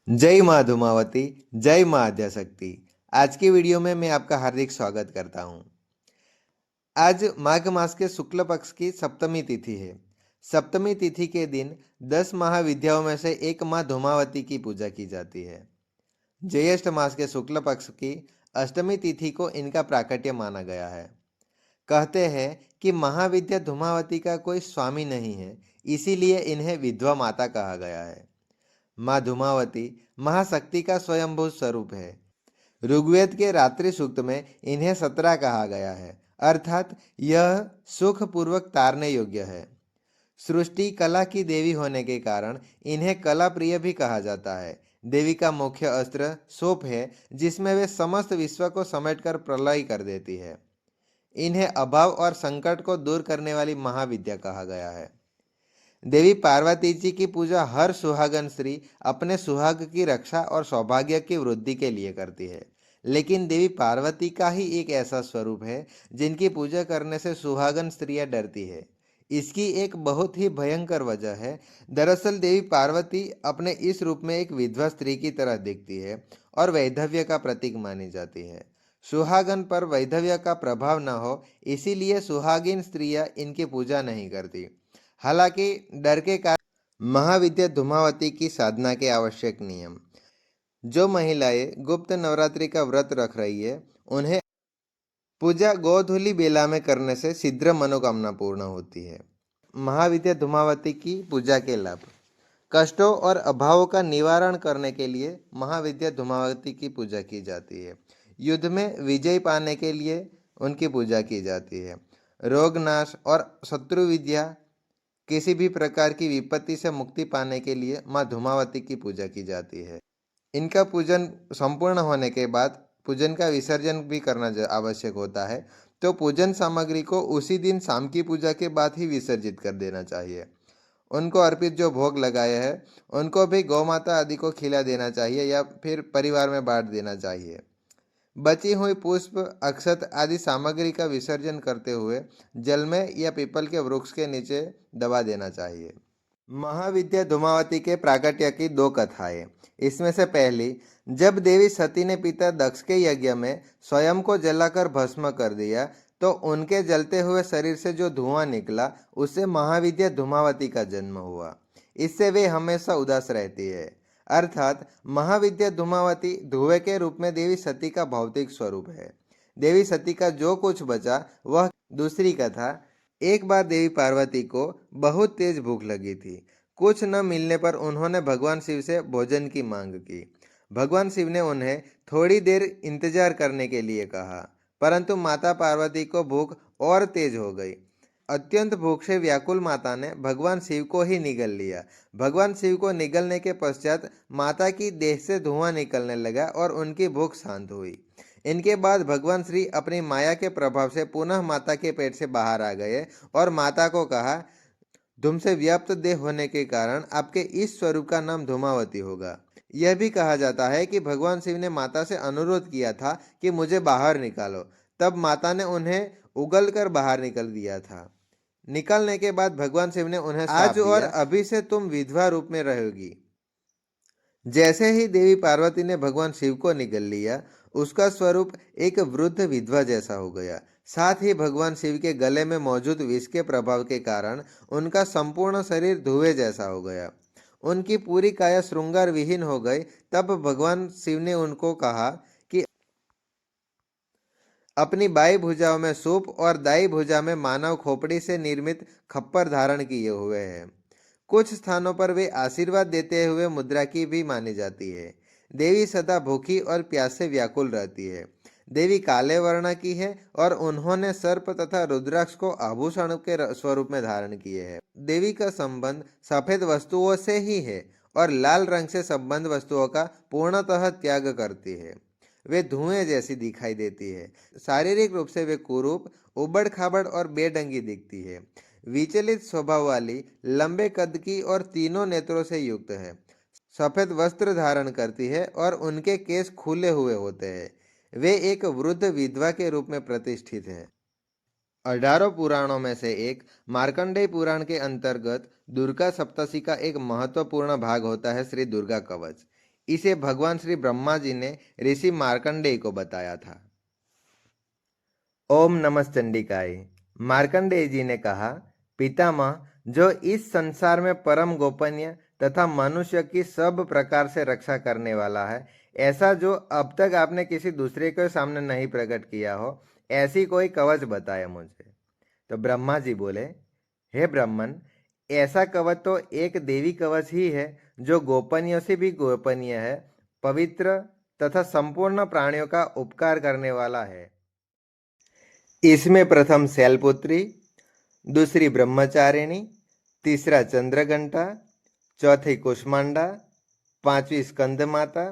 जय माँ धूमावती, जय माँ आद्याशक्ति। आज की वीडियो में मैं आपका हार्दिक स्वागत करता हूँ। आज माघ मास के शुक्ल पक्ष की सप्तमी तिथि है। सप्तमी तिथि के दिन 10 महाविद्याओं में से एक माँ धूमावती की पूजा की जाती है। ज्येष्ठ मास के शुक्ल पक्ष की अष्टमी तिथि को इनका प्राकट्य माना गया है। कहते हैं कि महाविद्या धूमावती का कोई स्वामी नहीं है, इसीलिए इन्हें विधवा माता कहा गया है। माँ धूमावती महाशक्ति का स्वयंभू स्वरूप है। ऋग्वेद के रात्रि सूक्त में इन्हें 17 कहा गया है, अर्थात यह सुख पूर्वक तारने योग्य है। सृष्टि कला की देवी होने के कारण इन्हें कला प्रिय भी कहा जाता है। देवी का मुख्य अस्त्र सोप है, जिसमें वे समस्त विश्व को समेटकर प्रलय कर देती है। इन्हें अभाव और संकट को दूर करने वाली महाविद्या कहा गया है। देवी पार्वती जी की पूजा हर सुहागन स्त्री अपने सुहाग की रक्षा और सौभाग्य की वृद्धि के लिए करती है। लेकिन देवी पार्वती का ही एक ऐसा स्वरूप है जिनकी पूजा करने से सुहागन स्त्रियां डरती है। इसकी एक बहुत ही भयंकर वजह है। दरअसल देवी पार्वती अपने इस रूप में एक विधवा स्त्री की तरह दिखती है और वैधव्य का प्रतीक मानी जाती है। सुहागन पर वैधव्य का प्रभाव न हो, इसीलिए सुहागिन स्त्रियां इनकी पूजा नहीं करती। हालांकि डर के कारण महाविद्या धूमावती की साधना के आवश्यक नियम। जो महिलाएं गुप्त नवरात्रि का व्रत रख रही है, उन्हें पूजा गोधूली बेला में करने से शीघ्र मनोकामना पूर्ण होती है। महाविद्या धूमावती की पूजा के लाभ। कष्टों और अभावों का निवारण करने के लिए महाविद्या धूमावती की पूजा की जाती है। युद्ध में विजय पाने के लिए उनकी पूजा की जाती है। रोग नाश और शत्रु विद्या, किसी भी प्रकार की विपत्ति से मुक्ति पाने के लिए माँ धूमावती की पूजा की जाती है। इनका पूजन संपूर्ण होने के बाद पूजन का विसर्जन भी करना आवश्यक होता है, तो पूजन सामग्री को उसी दिन शाम की पूजा के बाद ही विसर्जित कर देना चाहिए। उनको अर्पित जो भोग लगाए हैं उनको भी गौ माता आदि को खिला देना चाहिए या फिर परिवार में बांट देना चाहिए। बची हुई पुष्प, अक्षत आदि सामग्री का विसर्जन करते हुए जल में या पीपल के वृक्ष के नीचे दबा देना चाहिए। महाविद्या धूमावती के प्राकट्य की दो कथाएं। इसमें से पहली, जब देवी सती ने पिता दक्ष के यज्ञ में स्वयं को जलाकर भस्म कर दिया, तो उनके जलते हुए शरीर से जो धुआं निकला, उससे महाविद्या धूमावती का जन्म हुआ। इससे वे हमेशा उदास रहती है। अर्थात महाविद्या धूमावती धुएं के रूप में देवी सती का भौतिक स्वरूप है। देवी सती का जो कुछ बचा वह। दूसरी कथा, एक बार देवी पार्वती को बहुत तेज भूख लगी थी। कुछ न मिलने पर उन्होंने भगवान शिव से भोजन की मांग की। भगवान शिव ने उन्हें थोड़ी देर इंतजार करने के लिए कहा, परंतु माता पार्वती को भूख और तेज हो गई। अत्यंत भूख से व्याकुल माता ने भगवान शिव को ही निगल लिया। भगवान शिव को निगलने के पश्चात माता की देह से धुआं निकलने लगा और उनकी भूख शांत हुई। इनके बाद भगवान श्री अपनी माया के प्रभाव से पुनः माता के पेट से बाहर आ गए और माता को कहा, तुमसे व्याप्त देह होने के कारण आपके इस स्वरूप का नाम धूमावती होगा। यह भी कहा जाता है कि भगवान शिव ने माता से अनुरोध किया था कि मुझे बाहर निकालो, तब माता ने उन्हें उगल कर बाहर निकल दिया था। निकलने के बाद भगवान शिव ने उन्हें आज दिया। और अभी से तुम विधवा रूप में रहोगी। जैसे ही देवी पार्वती ने भगवान शिव को निगल लिया, उसका स्वरूप एक वृद्ध विधवा जैसा हो गया। साथ ही भगवान शिव के गले में मौजूद विष के प्रभाव के कारण उनका संपूर्ण शरीर धुएं जैसा हो गया। उनकी पूरी काया श्रृंगार विहीन हो गई। तब भगवान शिव ने उनको कहा कि अपनी बाई भुजाओं में सूप और दाई भुजा में मानव खोपड़ी से निर्मित खप्पर धारण किए हुए हैं। कुछ स्थानों पर वे आशीर्वाद देते हुए मुद्रा की भी मानी जाती है। देवी सदा भूखी और प्यास से व्याकुल रहती है। देवी काले वर्ण की है और उन्होंने सर्प तथा रुद्राक्ष को आभूषण के स्वरूप में धारण किए हैं। देवी का संबंध सफेद वस्तुओं से ही है और लाल रंग से संबंध वस्तुओं का पूर्णतः त्याग करती है। वे धुएं जैसी दिखाई देती है। शारीरिक रूप से वे कुरूप, उबड़ खाबड़ और बेढंगी दिखती है। विचलित स्वभाव वाली, लंबे कद की और तीनों नेत्रों से युक्त है। सफेद वस्त्र धारण करती है और उनके केस खुले हुए होते हैं। वे एक वृद्ध विधवा के रूप में प्रतिष्ठित है। 18 पुराणों में से एक मार्कंडेय पुराण के अंतर्गत दुर्गा सप्तशती का एक महत्वपूर्ण भाग होता है श्री दुर्गा कवच। इसे भगवान श्री ब्रह्मा जी ने ऋषि मार्कंडेय को बताया था। ओम नमः चंडिकाय। मार्कंडेय जी ने कहा, पितामह, जो इस संसार में परम गोपनीय तथा मनुष्य की सब प्रकार से रक्षा करने वाला है, ऐसा जो अब तक आपने किसी दूसरे के सामने नहीं प्रकट किया हो, ऐसी कोई कवच बताए मुझे। तो ब्रह्मा जी बोले, हे ब्राह्मण, ऐसा कवच तो एक देवी कवच ही है जो गोपनीय से भी गोपनीय है, पवित्र तथा संपूर्ण प्राणियों का उपकार करने वाला है। इसमें प्रथम शैलपुत्री, दूसरी ब्रह्मचारिणी, तीसरा चंद्रघंटा, चौथी कुष्मांडा, पांचवी स्कंद माता,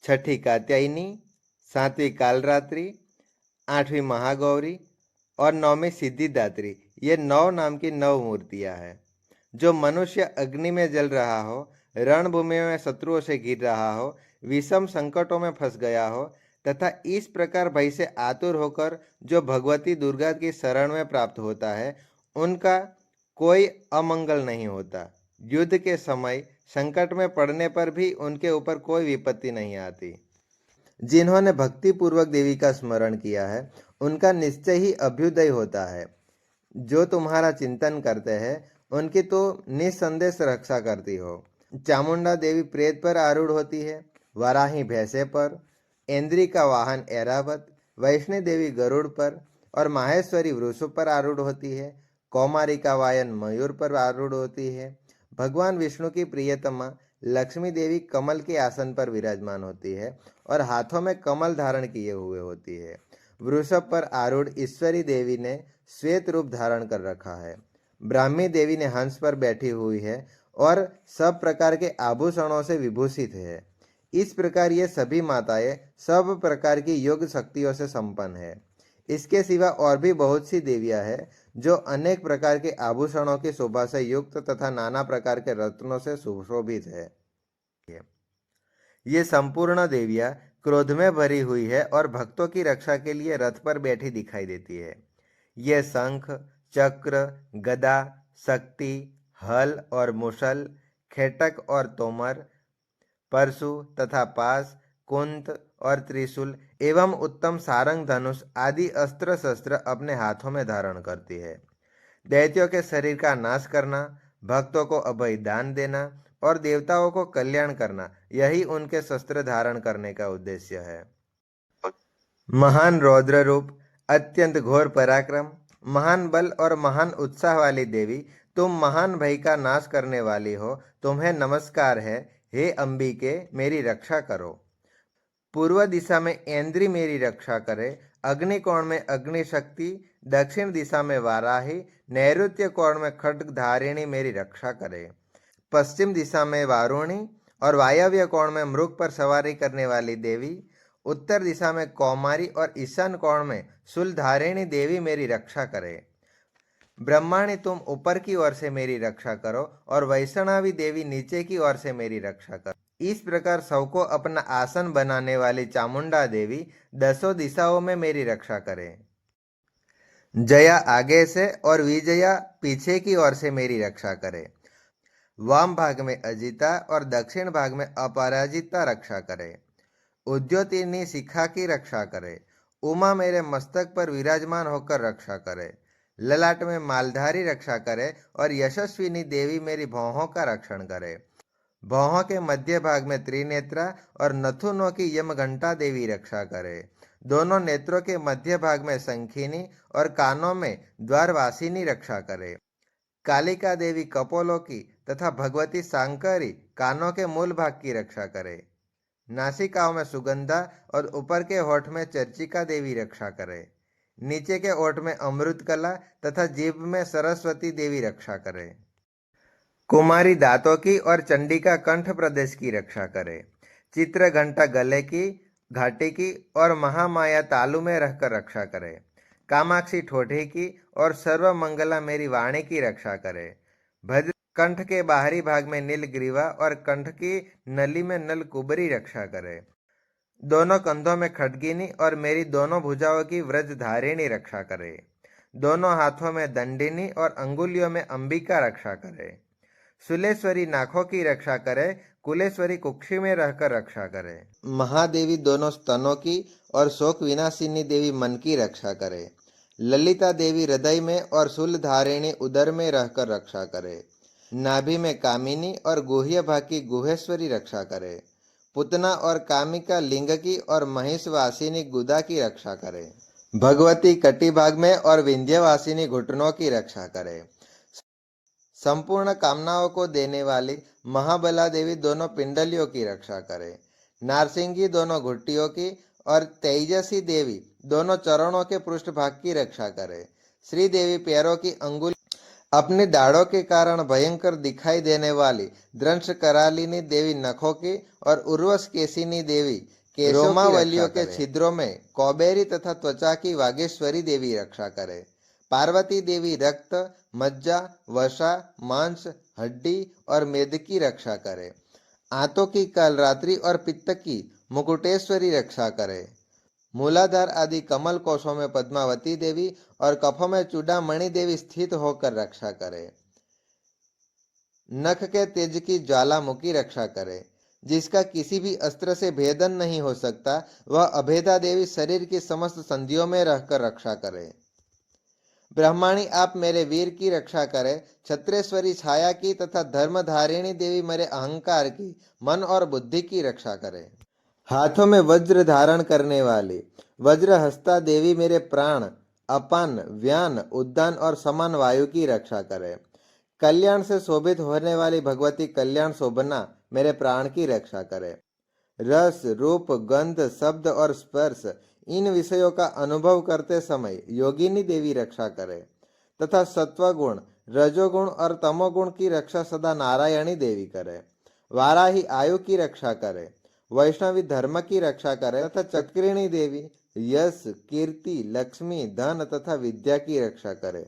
छठी कात्यायनी, सातवीं कालरात्रि, आठवीं महागौरी और नौवीं सिद्धिदात्री, ये 9 नाम की 9 मूर्तियां हैं। जो मनुष्य अग्नि में जल रहा हो, रणभूमि में शत्रुओं से घिर रहा हो, विषम संकटों में फंस गया हो तथा इस प्रकार भय से आतुर होकर जो भगवती दुर्गा की शरण में प्राप्त होता है, उनका कोई अमंगल नहीं होता। युद्ध के समय संकट में पड़ने पर भी उनके ऊपर कोई विपत्ति नहीं आती। जिन्होंने भक्ति पूर्वक देवी का स्मरण किया है, उनका निश्चय ही अभ्युदय होता है। जो तुम्हारा चिंतन करते हैं, उनकी तो निसंदेह रक्षा करती हो। चामुंडा देवी प्रेत पर आरूढ़ होती है, वाराही भैंसे पर, इंद्री का वाहन ऐरावत, वैष्णवी देवी गरुड़ पर और माहेश्वरी वृषभ पर आरूढ़ होती है। कौमारी का वायन मयूर पर आरूढ़ होती है। भगवान विष्णु की प्रियतमा लक्ष्मी देवी कमल के आसन पर विराजमान होती है और हाथों में कमल धारण किए हुए होती है। वृषभ पर आरूढ़ ईश्वरी देवी ने श्वेत रूप धारण कर रखा है। ब्राह्मी देवी ने हंस पर बैठी हुई है और सब प्रकार के आभूषणों से विभूषित है। इस प्रकार ये सभी माताएं सब प्रकार की योग शक्तियों से संपन्न है। इसके सिवा और भी बहुत सी देवियां हैं जो अनेक प्रकार के आभूषणों की शोभा से युक्त तथा नाना प्रकार के रत्नों से सुशोभित है। ये संपूर्ण देवियां क्रोध में भरी हुई है और भक्तों की रक्षा के लिए रथ पर बैठी दिखाई देती है। ये शंख, चक्र, गदा, शक्ति, हल और मुसल, खेटक और तोमर, परशु तथा पास, कुंत और त्रिशूल एवं उत्तम सारंग धनुष आदि अस्त्र शस्त्र अपने हाथों में धारण करती है। दैत्यों के शरीर का नाश करना, भक्तों को अभय दान देना और देवताओं को कल्याण करना, यही उनके शस्त्र धारण करने का उद्देश्य है। महान रौद्र रूप, अत्यंत घोर पराक्रम, महान बल और महान उत्साह वाली देवी, तुम महान भय का नाश करने वाली हो, तुम्हें नमस्कार है। हे अंबिके, मेरी रक्षा करो। पूर्व दिशा में ऐन्द्री मेरी रक्षा करे, अग्निकोण में अग्नि शक्ति, दक्षिण दिशा में वाराही, नैऋत्य कोण में खड्गधारिणी मेरी रक्षा करे। पश्चिम दिशा में वारुणी और वायव्य कोण में मृग पर सवारी करने वाली देवी, उत्तर दिशा में कौमारी और ईशान कोण में शूलधारिणी देवी मेरी रक्षा करे। ब्रह्माणी, तुम ऊपर की ओर से मेरी रक्षा करो और वैष्णवी देवी नीचे की ओर से मेरी रक्षा करो। इस प्रकार सबको अपना आसन बनाने वाली चामुंडा देवी 10 दिशाओं में मेरी रक्षा करे। जया आगे से और विजया पीछे की ओर से मेरी रक्षा करे। वाम भाग में अजिता और दक्षिण भाग में अपराजिता रक्षा करे। उद्योतिनी शिखा की रक्षा करे। उमा मेरे मस्तक पर विराजमान होकर रक्षा करे। ललाट में मालधारी रक्षा करे और यशस्विनी देवी मेरी भौहों का रक्षण करे। भौहों के मध्य भाग में त्रिनेत्रा और नथुनों की यमघंटा देवी रक्षा करे। दोनों नेत्रों के मध्य भाग में शंखिनी और कानों में द्वारवासिनी रक्षा करे। कालिका देवी कपोलों की तथा भगवती सांकरी कानों के मूल भाग की रक्षा करे। नासिकाओं में सुगंधा और ऊपर के होठ में चर्चिका देवी रक्षा करे। नीचे के ओठ में अमृत कला तथा जीभ में सरस्वती देवी रक्षा करे। कुमारी दांतों की और चंडिका कंठ प्रदेश की रक्षा करे। चित्र घंटा गले की, घाटी की और महामाया तालु में रहकर रक्षा करे। कामाक्षी ठोठी की और सर्वमंगला मेरी वाणी की रक्षा करे। भद्र कंठ के बाहरी भाग में नीलग्रीवा और कंठ की नली में नलकुबरी रक्षा करे। दोनों कंधों में खड्गिनी और मेरी दोनों भुजाओं की व्रजधारिणी रक्षा करे। दोनों हाथों में दंडिनी और अंगुलियों में अंबिका रक्षा करे। सुलेश्वरी नाखों की रक्षा करे, कुलेश्वरी कुक्षी में रहकर रक्षा करे। महादेवी दोनों स्तनों की और शोक विनाशिनी देवी मन की रक्षा करे। ललिता देवी हृदय में और शूलधारिणी उदर में रहकर रक्षा करे। नाभि में कामिनी और गुह्य भाग की गुहेश्वरी रक्षा करे। पुतना और कामिका लिंग की और महिषवासिनी गुदा की रक्षा करे। भगवती कटी भाग में और विंध्यवासिनी घुटनों की रक्षा करे। संपूर्ण कामनाओं को देने वाली महाबला देवी दोनों पिंडलियों की रक्षा करे। नारसिंगी दोनों घुट्टियों की और तेजसी देवी दोनों चरणों के पृष्ठभाग की रक्षा करे। श्री देवी पैरों की अंगुली अपनी दाढ़ों के कारण भयंकर दिखाई देने वाली दंश करालिनी देवी नखों की और उर्वश केशिनी देवी के रोमावलियों के छिद्रों में कौबेरी तथा त्वचा की वागेश्वरी देवी रक्षा करे। पार्वती देवी रक्त, मज्जा, वसा, मांस, हड्डी और मेद की रक्षा करे। आंतों की कालरात्रि और पित्त की मुकुटेश्वरी रक्षा करे। मूलाधार आदि कमल कोशों में पद्मावती देवी और कफों में चूड़ामणि देवी स्थित होकर रक्षा करे। नख के तेज की ज्वालामुखी रक्षा करे। जिसका किसी भी अस्त्र से भेदन नहीं हो सकता, वह अभेदा देवी शरीर की समस्त संधियों में रहकर रक्षा करे। ब्रह्माणी आप मेरे वीर की रक्षा करे। छत्रेश्वरी छाया की तथा धर्मधारिणी देवी मेरे अहंकार की, मन और बुद्धि की रक्षा करे। हाथों में वज्र धारण करने वाली वज्रहस्ता देवी मेरे प्राण, अपान, व्यान, उद्दान और समान वायु की रक्षा करे। कल्याण से शोभित होने वाली भगवती कल्याण शोभना मेरे प्राण की रक्षा करे। रस, रूप, गंध, शब्द और स्पर्श इन विषयों का अनुभव करते समय योगिनी देवी रक्षा करे तथा सत्वगुण, रजोगुण और तमोगुण की रक्षा सदा नारायणी देवी करे। वाराही आयु की रक्षा करे। वैष्णवी धर्म की रक्षा करे तथा चक्रिणी देवी यश, कीर्ति, लक्ष्मी, धन तथा विद्या की रक्षा करे।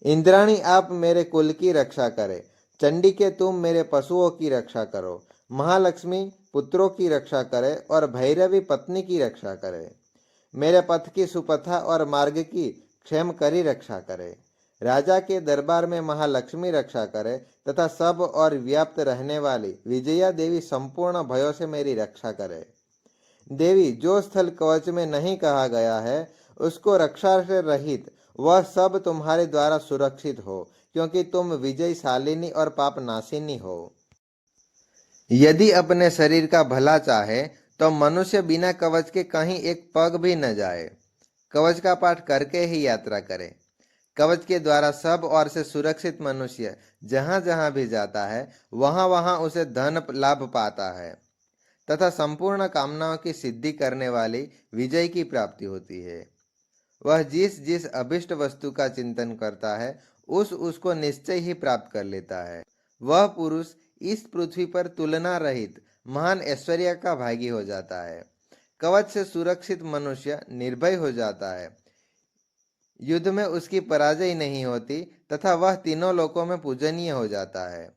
इंद्राणी आप मेरे कुल की रक्षा करे। चंडी के तुम मेरे पशुओं की रक्षा करो। महालक्ष्मी पुत्रों की रक्षा करे और भैरवी पत्नी की रक्षा करे। मेरे पथ की सुपथा और मार्ग की क्षेम करी रक्षा करे। राजा के दरबार में महालक्ष्मी रक्षा करे तथा सब और व्याप्त रहने वाली विजया देवी संपूर्ण भयों से मेरी रक्षा करे। देवी जो स्थल कवच में नहीं कहा गया है, उसको रक्षा से रहित वह सब तुम्हारे द्वारा सुरक्षित हो, क्योंकि तुम विजयशालिनी और पाप नाशिनी हो। यदि अपने शरीर का भला चाहे तो मनुष्य बिना कवच के कहीं एक पग भी न जाए। कवच का पाठ करके ही यात्रा करे। कवच के द्वारा सब ओर से सुरक्षित मनुष्य जहां जहां भी जाता है, वहां वहां उसे धन लाभ पाता है तथा संपूर्ण कामनाओं की सिद्धि करने वाली विजय की प्राप्ति होती है। वह जिस जिस अभिष्ट वस्तु का चिंतन करता है, उसको निश्चय ही प्राप्त कर लेता है। वह पुरुष इस पृथ्वी पर तुलना रहित महान ऐश्वर्य का भागी हो जाता है। कवच से सुरक्षित मनुष्य निर्भय हो जाता है। युद्ध में उसकी पराजय नहीं होती तथा वह तीनों लोकों में पूजनीय हो जाता है।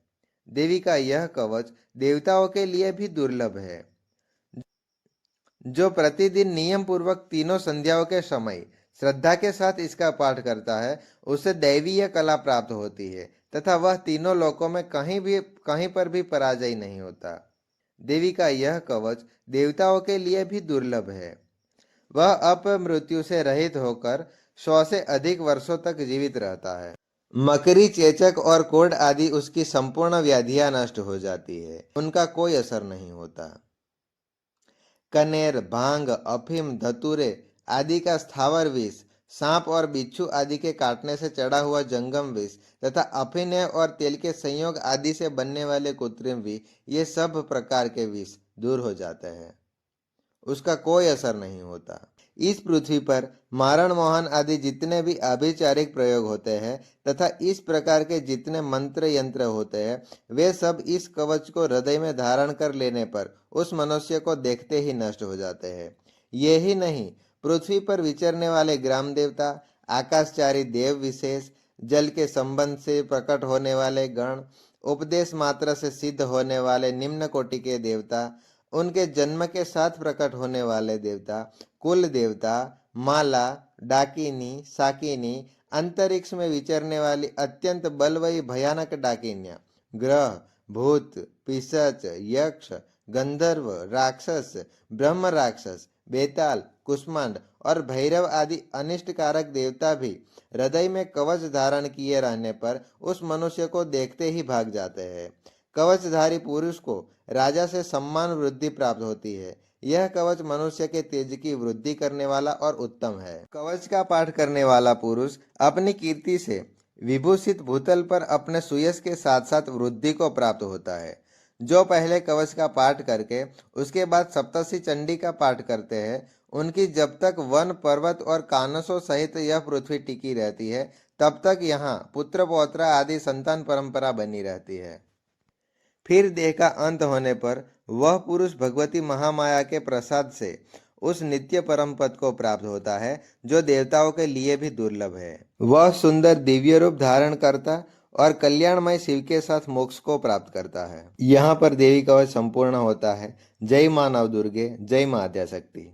देवी का यह कवच देवताओं के लिए भी दुर्लभ है। जो प्रतिदिन नियम पूर्वक तीनों संध्याओं के समय श्रद्धा के साथ इसका पाठ करता है, उसे दैवीय कला प्राप्त होती है तथा वह तीनों लोकों में कहीं पर भी पराजय नहीं होता। देवी का यह कवच देवताओं के लिए भी दुर्लभ है। वह अपमृत्यु से रहित होकर 100 से अधिक वर्षों तक जीवित रहता है। मकरी, चेचक और कोढ़ आदि उसकी संपूर्ण व्याधियां नष्ट हो जाती है, उनका कोई असर नहीं होता। कनेर, भांग, अफीम, धतूरे आदि का स्थावर विष, सांप और बिच्छू आदि के काटने से चढ़ा हुआ जंगम विष तथा अफीम और तेल के संयोग आदि से बनने वाले कृत्रिम विष, ये सब प्रकार के विष दूर हो जाते हैं, उसका कोई असर नहीं होता। इस पृथ्वी पर मारण मोहन आदि जितने भी आभिचारिक प्रयोग होते हैं तथा इस प्रकार के जितने मंत्र यंत्र होते हैं, वे सब इस कवच को हृदय में धारण कर लेने पर उस मनुष्य को देखते ही नष्ट हो जाते हैं। ये ही नहीं, पृथ्वी पर विचरने वाले ग्राम देवता, आकाशचारी देव विशेष, जल के संबंध से प्रकट होने वाले गण, उपदेश मात्र से सिद्ध होने वाले निम्न कोटि के देवता, उनके जन्म के साथ प्रकट होने वाले देवता, कुल देवता, माला, डाकिनी, साकिनी, अंतरिक्ष में विचरने वाली अत्यंत बलवयी भयानक डाकिनियां, ग्रह, भूत, पिशाच, यक्ष, गंधर्व, राक्षस, ब्रह्म राक्षस, बेताल, कुष्मांड और भैरव आदि अनिष्टकारक देवता भी हृदय में कवच धारण किए रहने पर उस मनुष्य को देखते ही भाग जाते हैं। कवचधारी पुरुष को राजा से सम्मान वृद्धि प्राप्त होती है। यह कवच मनुष्य के तेज की वृद्धि करने वाला और उत्तम है। कवच का पाठ करने वाला पुरुष अपनी कीर्ति से विभूषित भूतल पर अपने सुयश के साथ साथ वृद्धि को प्राप्त होता है। जो पहले कवच का पाठ करके उसके बाद सप्तशती चंडी का पाठ करते हैं, उनकी जब तक वन पर्वत और कानसों सहित यह पृथ्वी टिकी रहती है, तब तक यहाँ पुत्र पौत्र आदि संतान परंपरा बनी रहती है। फिर देह का अंत होने पर वह पुरुष भगवती महामाया के प्रसाद से उस नित्य परम पद को प्राप्त होता है, जो देवताओं के लिए भी दुर्लभ है। वह सुंदर दिव्य रूप धारण करता और कल्याणमय शिव के साथ मोक्ष को प्राप्त करता है। यहाँ पर देवी कवच संपूर्ण होता है। जय मां नव दुर्गे, जय मां आद्याशक्ति।